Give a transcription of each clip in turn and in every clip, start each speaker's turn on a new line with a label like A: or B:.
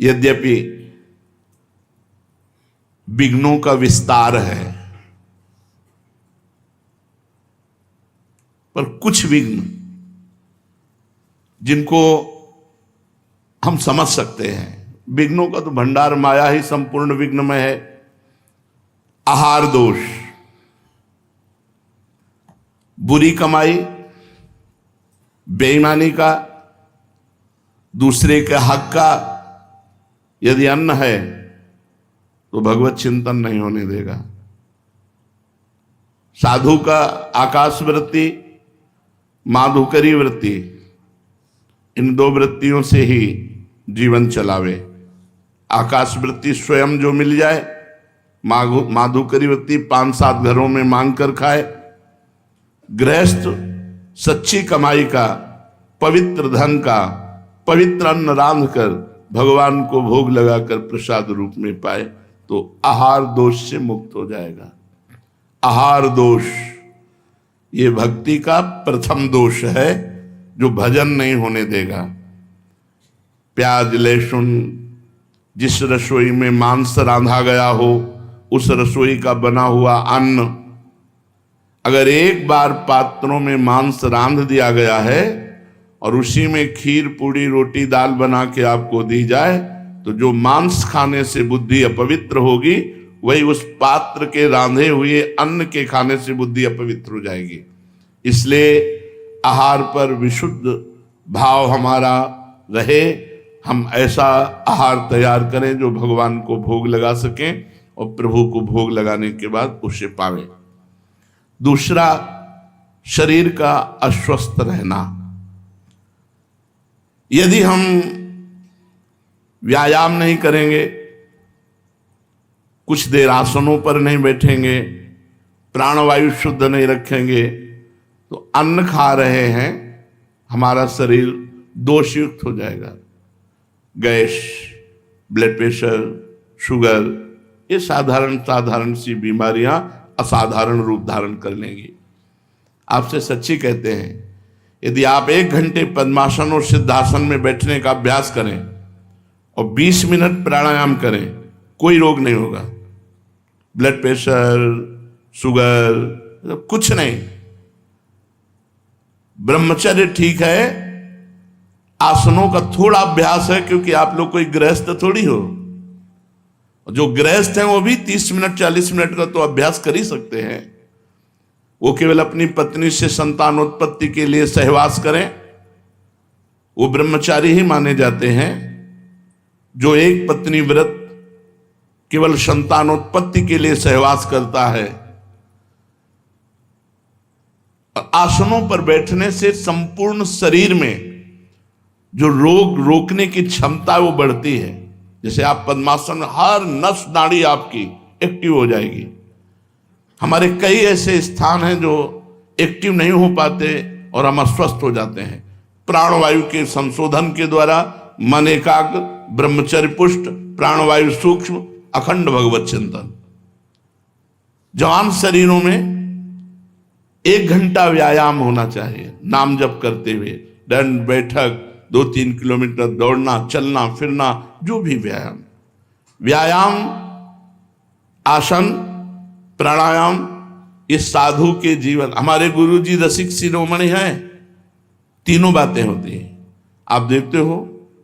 A: यद्यपि विघ्नों का विस्तार है, पर कुछ विघ्न जिनको हम समझ सकते हैं। विघ्नों का तो भंडार माया ही संपूर्ण विघ्न में है। आहार दोष, बुरी कमाई, बेईमानी का, दूसरे के हक का यदि अन्न है तो भगवत चिंतन नहीं होने देगा। साधु का आकाश वृत्ति, माधुकरी वृत्ति, इन दो वृत्तियों से ही जीवन चलावे। आकाश वृत्ति स्वयं जो मिल जाए, माधुकरी वृत्ति 5-7 घरों में मांग कर खाए। गृहस्थ सच्ची कमाई का, पवित्र धन का, पवित्र अन्न रांध कर भगवान को भोग लगाकर प्रसाद रूप में पाए तो आहार दोष से मुक्त हो जाएगा। आहार दोष ये भक्ति का प्रथम दोष है जो भजन नहीं होने देगा। प्याज लहसुन, जिस रसोई में मांस रांधा गया हो उस रसोई का बना हुआ अन्न अगर एक बार पात्रों में मांस रांध दिया गया है और उसी में खीर पूड़ी रोटी दाल बना के आपको दी जाए तो जो मांस खाने से बुद्धि अपवित्र होगी वही उस पात्र के रांधे हुए अन्न के खाने से बुद्धि अपवित्र हो जाएगी। इसलिए आहार पर विशुद्ध भाव हमारा रहे। हम ऐसा आहार तैयार करें जो भगवान को भोग लगा सकें और प्रभु को भोग लगाने के बाद उसे पावे। दूसरा, शरीर का अस्वस्थ रहना। यदि हम व्यायाम नहीं करेंगे, कुछ देर आसनों पर नहीं बैठेंगे, प्राणवायु शुद्ध नहीं रखेंगे तो अन्न खा रहे हैं, हमारा शरीर दोषयुक्त हो जाएगा। गैस, ब्लड प्रेशर, शुगर, ये साधारण सी बीमारियां असाधारण रूप धारण कर लेंगी। आपसे सच्ची कहते हैं, यदि आप 1 घंटे पद्मासन और सिद्धासन में बैठने का अभ्यास करें और 20 मिनट प्राणायाम करें, कोई रोग नहीं होगा। ब्लड प्रेशर, शुगर, कुछ नहीं। ब्रह्मचर्य ठीक है, आसनों का थोड़ा अभ्यास है, क्योंकि आप लोग कोई गृहस्थ थोड़ी हो। जो गृहस्थ हैं वो भी 30 मिनट 40 मिनट का तो अभ्यास कर ही सकते हैं। वो केवल अपनी पत्नी से संतानोत्पत्ति के लिए सहवास करें, वो ब्रह्मचारी ही माने जाते हैं। जो एक पत्नी व्रत केवल संतानोत्पत्ति के लिए सहवास करता है। आसनों पर बैठने से संपूर्ण शरीर में जो रोग रोकने की क्षमता है वो बढ़ती है। जैसे आप पद्मासन, हर नस नाड़ी आपकी एक्टिव हो जाएगी। हमारे कई ऐसे स्थान हैं जो एक्टिव नहीं हो पाते और हम अस्वस्थ हो जाते हैं। प्राणवायु के संशोधन के द्वारा मन एकाग्र, ब्रह्मचर्य पुष्ट, प्राणवायु सूक्ष्म, अखंड भगवत चिंतन। जवान शरीरों में 1 घंटा व्यायाम होना चाहिए, नाम जप करते हुए, दंड बैठक, 2-3 किलोमीटर दौड़ना, चलना फिरना, जो भी व्यायाम, आसन, प्राणायाम, ये साधु के जीवन। हमारे गुरु जी रसिक शिरोमणि हैं, तीनों बातें होती हैं। आप देखते हो,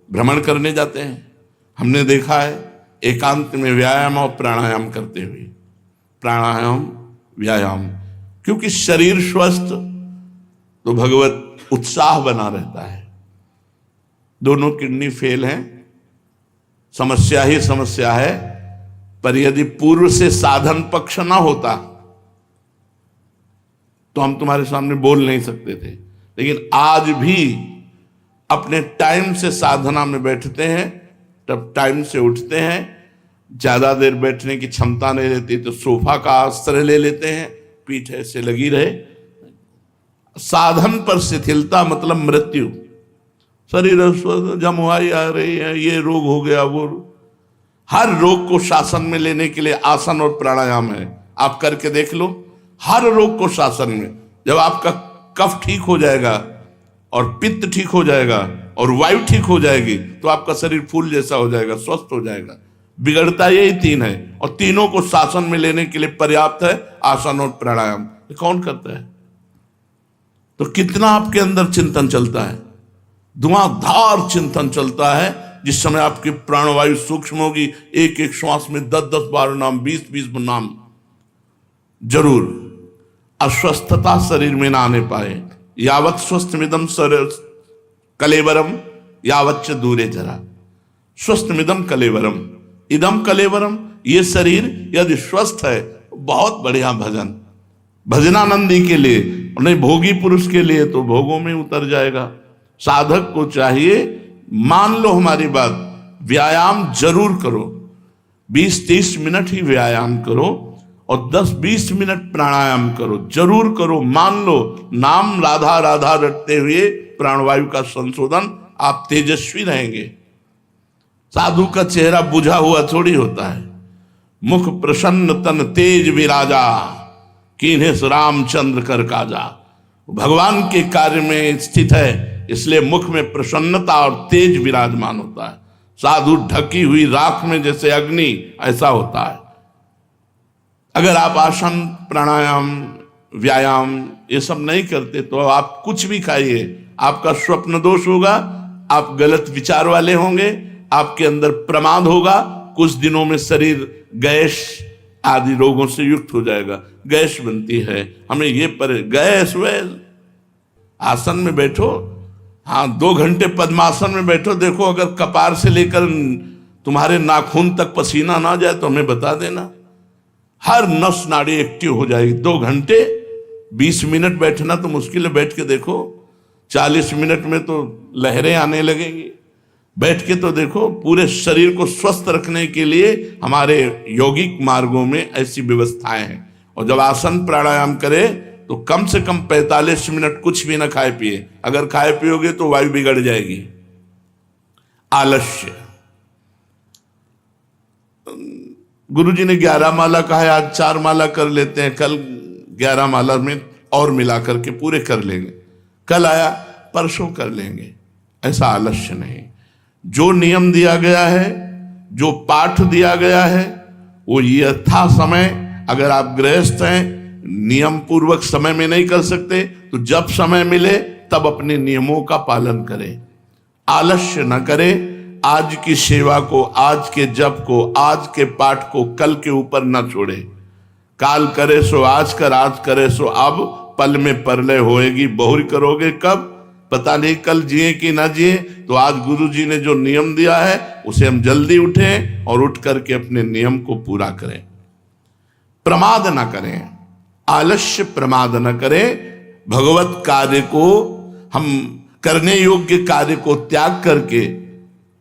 A: भ्रमण करने जाते हैं, हमने देखा है एकांत में व्यायाम और प्राणायाम करते हुए। प्राणायाम, व्यायाम, क्योंकि शरीर स्वस्थ तो भगवत उत्साह बना रहता है। दोनों किडनी फेल हैं, समस्या ही समस्या है। पर यदि पूर्व से साधन पक्ष ना होता तो हम तुम्हारे सामने बोल नहीं सकते थे। लेकिन आज भी अपने टाइम से साधना में बैठते हैं, तब टाइम से उठते हैं। ज्यादा देर बैठने की क्षमता नहीं रहती तो सोफा का आश्रय ले लेते हैं, पीठ ऐसे लगी रहे। साधन पर शिथिलता मतलब मृत्यु। शरीर जमुआई आ रही है, ये रोग हो गया, वो। हर रोग को शासन में लेने के लिए आसन और प्राणायाम है। आप करके देख लो, हर रोग को शासन में। जब आपका कफ ठीक हो जाएगा और पित्त ठीक हो जाएगा और वायु ठीक हो जाएगी तो आपका शरीर फूल जैसा हो जाएगा, स्वस्थ हो जाएगा। बिगड़ता यही तीन है और तीनों को शासन में लेने के लिए पर्याप्त है आसन और प्राणायाम। ये कौन करता है? तो कितना आपके अंदर चिंतन चलता है, धुआंधार चिंतन चलता है। जिस समय आपकी प्राणवायु सूक्ष्म होगी, एक एक श्वास में 10-10 बार नाम, 20-20 नाम जरूर। अस्वस्थता शरीर में ना आने पाए। यावत स्वस्थमिदम कलेवरम यावच्च दूरे जरा। स्वस्थमिदम कलेवरम, इदम कलेवरम। ये शरीर यदि स्वस्थ है, बहुत बढ़िया भजन, भजनानंदी के लिए, नहीं भोगी पुरुष के लिए तो भोगों में उतर जाएगा। साधक को चाहिए, मान लो हमारी बात, व्यायाम जरूर करो, 20-30 मिनट ही व्यायाम करो और 10-20 मिनट प्राणायाम करो, जरूर करो। मान लो नाम राधा राधा रटते हुए प्राणवायु का संशोधन, आप तेजस्वी रहेंगे। साधु का चेहरा बुझा हुआ थोड़ी होता है। मुख प्रसन्न तन तेज विराजा, कीन्हे रामचंद्र कर काजा। भगवान के कार्य में स्थित है, इसलिए मुख में प्रसन्नता और तेज विराजमान होता है। साधु ढकी हुई राख में जैसे अग्नि, ऐसा होता है। अगर आप आसन, प्राणायाम, व्यायाम ये सब नहीं करते तो आप कुछ भी खाइए, आपका स्वप्न दोष होगा, आप गलत विचार वाले होंगे, आपके अंदर प्रमाद होगा। कुछ दिनों में शरीर गैस आदि रोगों से युक्त हो जाएगा। गैस बनती है, हमें ये पर गैस वैस। आसन में बैठो, हाँ 2 घंटे पद्मासन में बैठो, देखो अगर कपार से लेकर तुम्हारे नाखून तक पसीना ना जाए तो हमें बता देना। हर नस नाड़ी एक्टिव हो जाएगी। 2 घंटे 20 मिनट बैठना तो मुश्किल है, बैठ के देखो। 40 मिनट में तो लहरें आने लगेंगी। बैठ के तो देखो। पूरे शरीर को स्वस्थ रखने के लिए हमारे यौगिक मार्गों में ऐसी व्यवस्थाएं हैं। और जब आसन प्राणायाम करें तो कम से कम 45 मिनट कुछ भी ना खाए पिए। अगर खाए पियोगे तो वायु बिगड़ जाएगी। आलस्य, गुरुजी ने 11 माला कहा है, आज 4 माला कर लेते हैं, कल 11 माला में और मिला करके पूरे कर लेंगे। कल आया परसों कर लेंगे, ऐसा आलस्य नहीं। जो नियम दिया गया है, जो पाठ दिया गया है, वो यथा समय, अगर आप गृहस्थ हैं, नियम पूर्वक समय में नहीं कर सकते तो जब समय मिले तब अपने नियमों का पालन करें। आलस्य न करें। आज की सेवा को, आज के जप को, आज के पाठ को कल के ऊपर न छोड़े। काल करे सो आज कर, आज करे सो अब, पल में परलय होएगी बहुरी करोगे कब, पता नहीं कल जिए कि ना जिए। तो आज गुरु जी ने जो नियम दिया है उसे हम जल्दी उठें और उठ करके अपने नियम को पूरा करें। प्रमाद ना करें, आलस्य प्रमाद न करें। भगवत कार्य को, हम करने योग्य कार्य को त्याग करके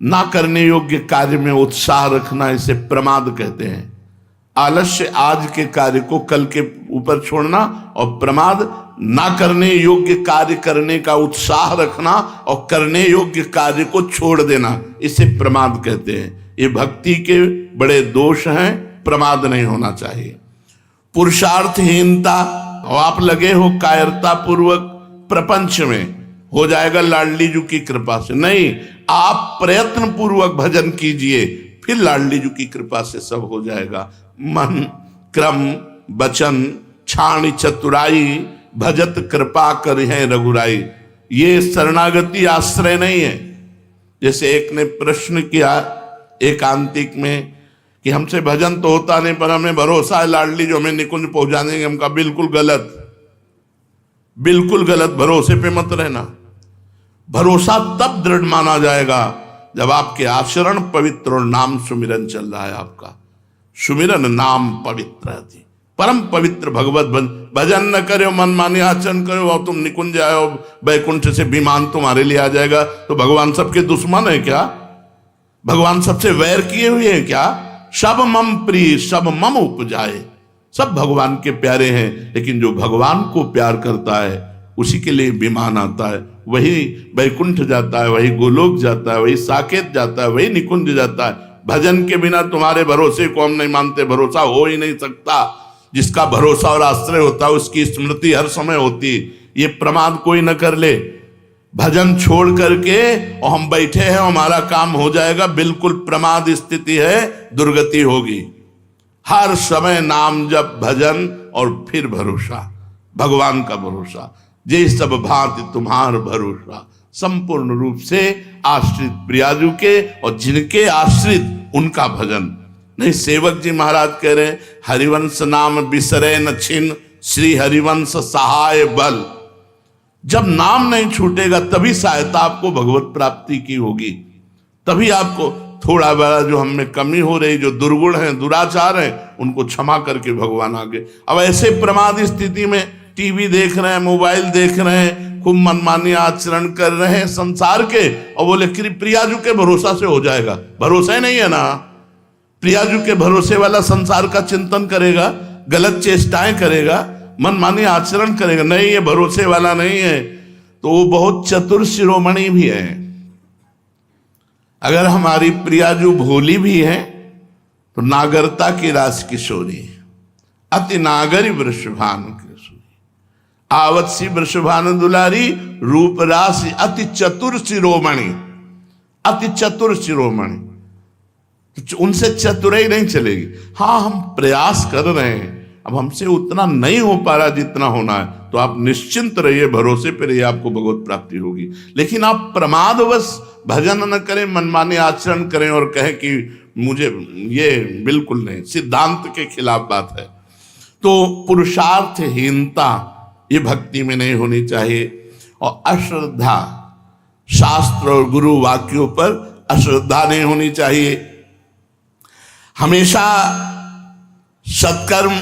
A: ना करने योग्य कार्य में उत्साह रखना, इसे प्रमाद कहते हैं। आलस्य आज के कार्य को कल के ऊपर छोड़ना, और प्रमाद ना करने योग्य कार्य करने का उत्साह रखना और करने योग्य कार्य को छोड़ देना, इसे प्रमाद कहते हैं। ये भक्ति के बड़े दोष हैं, प्रमाद नहीं होना चाहिए। पुरुषार्थहीनता, और आप लगे हो कायरता पूर्वक प्रपंच में, हो जाएगा लाडली जी की कृपा से। नहीं, आप प्रयत्न पूर्वक भजन कीजिए, फिर लाडली जी की कृपा से सब हो जाएगा। मन, क्रम, वचन, छाणी चतुराई, भजत कृपा कर है रघुराई। ये शरणागति आश्रय नहीं है। जैसे एक ने प्रश्न किया एकांतिक में कि हमसे भजन तो होता नहीं, पर हमें भरोसा है लाडली जो हमें निकुंज पहुंचा देंगे। हम कहा बिल्कुल गलत, बिल्कुल गलत। भरोसे पे मत रहना। भरोसा तब दृढ़ माना जाएगा जब आपके आचरण पवित्र और नाम सुमिरन चल रहा है। आपका सुमिरन नाम पवित्र है, परम पवित्र भगवत भजन न करे, मनमानी आचरण करो और तुम निकुंज आओ, बैकुंठ से विमान तुम्हारे लिए आ जाएगा। तो भगवान सबके दुश्मन है क्या? भगवान सबसे वैर किए हुए हैं क्या? सब मम प्रिय सब मम उपजाए। सब भगवान के प्यारे हैं, लेकिन जो भगवान को प्यार करता है उसी के लिए विमान आता है। वही बैकुंठ जाता है, वही गोलोक जाता है, वही साकेत जाता है, वही निकुंज जाता है। भजन के बिना तुम्हारे भरोसे को हम नहीं मानते, भरोसा हो ही नहीं सकता। जिसका भरोसा और आश्रय होता है उसकी स्मृति हर समय होती। ये प्रमाद कोई न कर ले। भजन छोड़ करके और हम बैठे हैं हमारा काम हो जाएगा, बिल्कुल प्रमाद स्थिति है, दुर्गति होगी। हर समय नाम जप, भजन और फिर भरोसा, भगवान का भरोसा। जे सब भांति तुम्हार भरोसा, संपूर्ण रूप से आश्रित प्रियाजू के और जिनके आश्रित उनका भजन। नहीं, सेवक जी महाराज कह रहे हैं, हरिवंश नाम बिसरे न छिन, श्री हरिवंश सहाय बल। जब नाम नहीं छूटेगा तभी सहायता आपको भगवत प्राप्ति की होगी, तभी आपको थोड़ा बड़ा जो हम में कमी हो रही, जो दुर्गुण है, दुराचार है, उनको क्षमा करके भगवान आगे। अब ऐसे प्रमाद स्थिति में टीवी देख रहे हैं, मोबाइल देख रहे हैं, खूब मनमानी आचरण कर रहे हैं संसार के, और बोले प्रियाजू के भरोसा से हो जाएगा। भरोसा ही नहीं है ना। प्रियाजू के भरोसे वाला संसार का चिंतन करेगा, गलत चेष्टाएं करेगा, मनमानी आचरण करेगा। नहीं, ये भरोसे वाला नहीं है, तो वो बहुत चतुर शिरोमणि भी है। अगर हमारी प्रियाजू भोली भी है तो नागरता की रास किशोरी, अति नागरी वृषभानु किशोरी, आवत सी वृषभानु दुलारी, रूप राशि अति चतुर शिरोमणि, अति चतुर शिरोमणि। तो उनसे चतुराई नहीं चलेगी। हाँ, हम प्रयास कर रहे हैं, अब हमसे उतना नहीं हो पा रहा जितना होना है, तो आप निश्चिंत रहिए, भरोसे पे रहिए, आपको भगवत प्राप्ति होगी। लेकिन आप प्रमादवश भजन न करें, मनमाने आचरण करें और कहें कि मुझे, ये बिल्कुल नहीं, सिद्धांत के खिलाफ बात है। तो पुरुषार्थहीनता ये भक्ति में नहीं होनी चाहिए। और अश्रद्धा, शास्त्र और गुरु वाक्यों पर अश्रद्धा नहीं होनी चाहिए। हमेशा सत्कर्म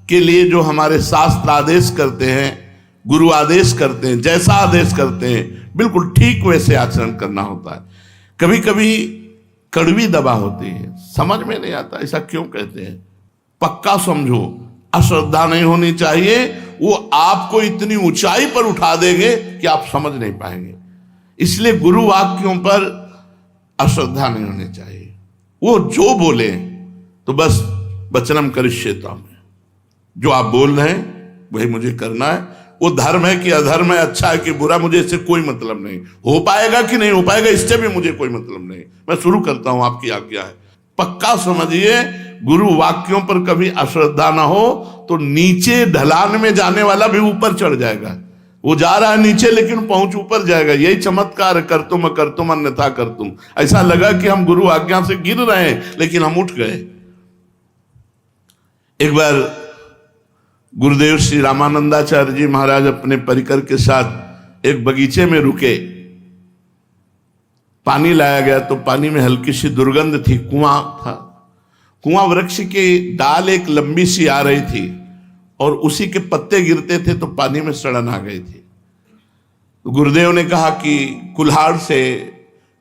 A: के लिए जो हमारे शास्त्र आदेश करते हैं, गुरु आदेश करते हैं, जैसा आदेश करते हैं बिल्कुल ठीक वैसे आचरण करना होता है। कभी कभी कड़वी दवा होती है, समझ में नहीं आता ऐसा क्यों कहते हैं। पक्का समझो, अश्रद्धा नहीं होनी चाहिए। वो आपको इतनी ऊंचाई पर उठा देंगे कि आप समझ नहीं पाएंगे। इसलिए गुरु वाक्यों पर अश्रद्धा नहीं होनी चाहिए। वो जो बोले तो बस वचनम करिष्येताम, जो आप बोल रहे हैं वही मुझे करना है। वो धर्म है कि अधर्म है, अच्छा है कि बुरा, मुझे इससे कोई मतलब नहीं। हो पाएगा कि नहीं हो पाएगा इससे भी मुझे कोई मतलब नहीं। मैं शुरू करता हूं, आपकी आज्ञा है। पक्का समझिए, गुरु वाक्यों पर कभी अश्रद्धा ना हो तो नीचे ढलान में जाने वाला भी ऊपर चढ़ जाएगा। वो जा रहा है नीचे लेकिन पहुंच ऊपर जाएगा। यही चमत्कार, कर तुम अन्यथा कर तुम। ऐसा लगा कि हम गुरु आज्ञा से गिर रहे हैं लेकिन हम उठ गए। एक बार गुरुदेव श्री रामानंदाचार्य जी महाराज अपने परिकर के साथ एक बगीचे में रुके। पानी लाया गया तो पानी में हल्की सी दुर्गंध थी। कुआं था, कुआं वृक्ष की डाल एक लंबी सी आ रही थी और उसी के पत्ते गिरते थे तो पानी में सड़न आ गई थी। तो गुरुदेव ने कहा कि कुल्हाड़ से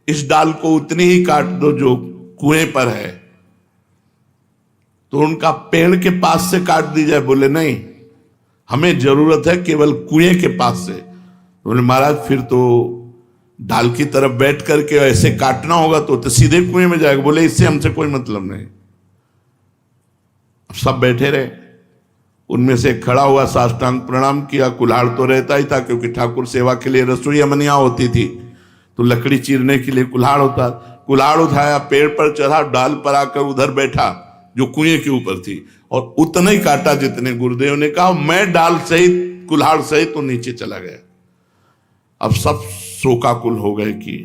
A: इस डाल को उतनी ही काट दो जो कुएं पर है। तो उनका पेड़ के पास से काट दी जाए। बोले नहीं, हमें जरूरत है केवल कुएं के पास से। बोले महाराज फिर तो डाल की तरफ बैठ करके ऐसे काटना होगा तो सीधे कुएं में जाएगा। बोले इससे हमसे कोई मतलब नहीं। सब बैठे रहे। उनमें से खड़ा हुआ, साष्टांग प्रणाम किया। कुल्हाड़ तो रहता ही था क्योंकि ठाकुर सेवा के लिए रसोई अमनिया होती थी, तो लकड़ी चीरने के लिए कुल्हाड़ होता। कुल्हाड़ उठाया, पेड़ पर चढ़ा, डाल पर आकर उधर बैठा जो कुएं के ऊपर थी और उतना ही काटा जितने गुरुदेव ने कहा। मैं डाल सहित, कुल्हाड़ सहित तो नीचे चला गया। अब सब शोकाकुल हो गए कि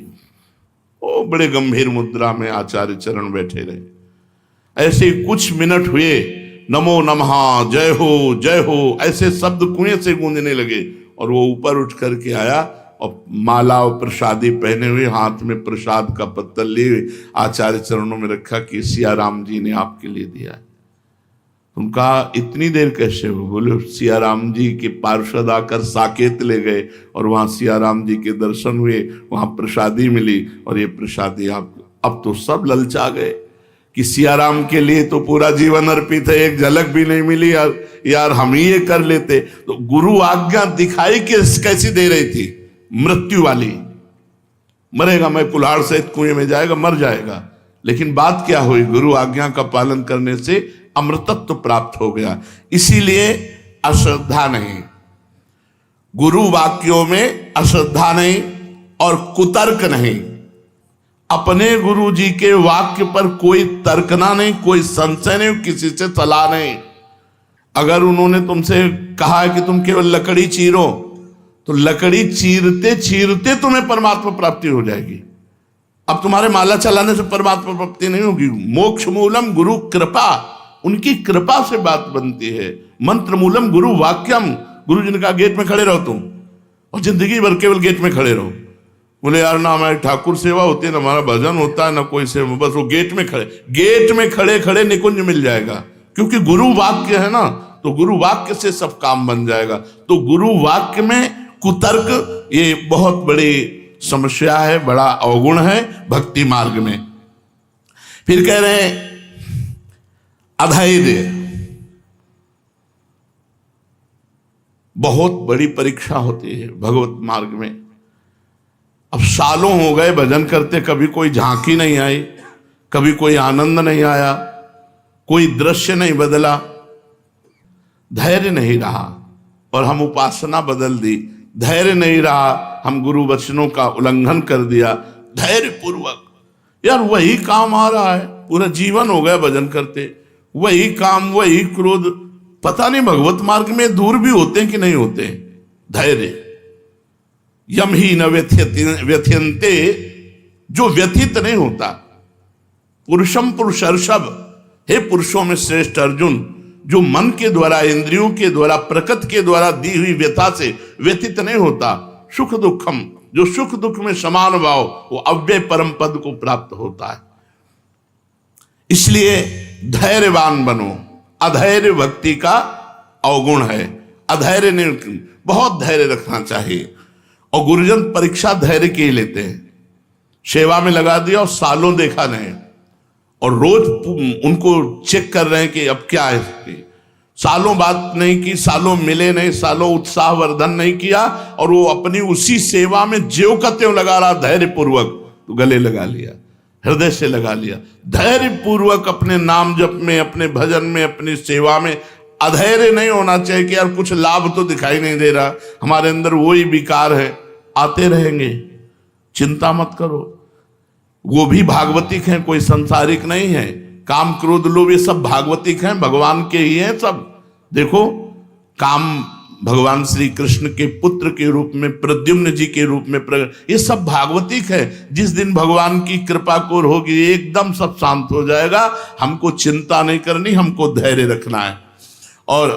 A: ओ, बड़े गंभीर मुद्रा में आचार्य चरण बैठे रहे। ऐसे कुछ मिनट हुए, नमो नमः, जय हो ऐसे शब्द कुएं से गूंजने लगे और वो ऊपर उठ करके आया और माला और प्रसादी पहने हुए, हाथ में प्रसाद का पत्तल लिए आचार्य चरणों में रखा कि सिया राम जी ने आपके लिए दिया। उनका इतनी देर कैसे हो? बोले सिया राम जी के पार्षद आकर साकेत ले गए और वहां सिया राम जी के दर्शन हुए, वहां प्रसादी मिली और ये प्रसादी आप। अब तो सब ललचा गए कि सिया राम के लिए तो पूरा जीवन अर्पित है, एक झलक भी नहीं मिली यार हम ही ये कर लेते। तो गुरु आज्ञा दिखाई कैसी दे रही थी, मृत्यु वाली। मरेगा, मैं कुल्हाड़ सहित कुएं में जाएगा, मर जाएगा। लेकिन बात क्या हुई? गुरु आज्ञा का पालन करने से अमृतत्व प्राप्त हो गया। इसीलिए अश्रद्धा नहीं, गुरु वाक्यों में अश्रद्धा नहीं, और कुतर्क नहीं। अपने गुरु जी के वाक्य पर कोई तर्कना नहीं, कोई संशय नहीं, किसी से सलाह नहीं। अगर उन्होंने तुमसे कहा है कि तुम केवल लकड़ी चीरो, तो लकड़ी चीरते चीरते तुम्हें परमात्मा प्राप्ति हो जाएगी। अब तुम्हारे माला चलाने से परमात्मा प्राप्ति नहीं होगी। मोक्ष मूलम गुरु कृपा, उनकी कृपा से बात बनती है। मंत्र मूलम गुरु वाक्यम, गुरु जी ने कहा गेट में खड़े रहो तुम, और जिंदगी भर केवल गेट में खड़े रहो। बोले यार ना हमारी ठाकुर सेवा होती है, ना हमारा भजन होता है, ना कोई सेवा, बस वो गेट में खड़े खड़े निकुंज मिल जाएगा। क्योंकि गुरु वाक्य है ना, तो गुरु वाक्य से सब काम बन जाएगा। तो गुरु वाक्य में कुतर्क ये बहुत बड़ी समस्या है, बड़ा अवगुण है भक्ति मार्ग में। फिर कह रहे हैं अधैर्य, बहुत बड़ी परीक्षा होती है भगवत मार्ग में। अब सालों हो गए भजन करते, कभी कोई झांकी नहीं आई, कभी कोई आनंद नहीं आया, कोई दृश्य नहीं बदला, धैर्य नहीं रहा, और हम उपासना बदल दी। धैर्य नहीं रहा, हम गुरु वचनों का उल्लंघन कर दिया। धैर्य पूर्वक, यार वही काम आ रहा है, पूरा जीवन हो गया भजन करते, वही काम, वही क्रोध। पता नहीं भगवत मार्ग में दूर भी होते हैं कि नहीं होते। धैर्य, यम ही न व्यथ्यन्ते, जो व्यथित नहीं होता। पुरुषम पुरुषर्षभ, हे पुरुषों में श्रेष्ठ अर्जुन, जो मन के द्वारा, इंद्रियों के द्वारा, प्रकृति के द्वारा दी हुई व्यथा से व्यथित नहीं होता। सुख दुखम, जो सुख दुख में समान भाव, वो अव्यय परम पद को प्राप्त होता है। इसलिए धैर्यवान बनो। अधैर्य भक्ति का अवगुण है। अधैर्य नहीं, बहुत धैर्य रखना चाहिए। और गुरुजन परीक्षा धैर्य की लेते हैं। सेवा में लगा दिया और सालों देखा नहीं, और रोज उनको चेक कर रहे हैं कि अब क्या है। सालों बात नहीं की, सालों मिले नहीं, सालों उत्साह वर्धन नहीं किया, और वो अपनी उसी सेवा में ज्यों का त्यों लगा रहा धैर्य पूर्वक, तो गले लगा लिया, हृदय से लगा लिया। धैर्य पूर्वक अपने नाम जप में, अपने भजन में, अपनी सेवा में अधैर्य नहीं होना चाहिए कि यार कुछ लाभ तो दिखाई नहीं दे रहा, हमारे अंदर वही विकार है, आते रहेंगे, चिंता मत करो। वो भी भागवतिक हैं, कोई संसारिक नहीं है। काम क्रोध लोभ ये सब भागवतिक हैं, भगवान के ही हैं सब। देखो, काम भगवान श्री कृष्ण के पुत्र के रूप में, प्रद्युम्न जी के रूप में प्रकट, ये सब भागवतिक है। जिस दिन भगवान की कृपा को होगी, एकदम सब शांत हो जाएगा। हमको चिंता नहीं करनी, हमको धैर्य रखना है। और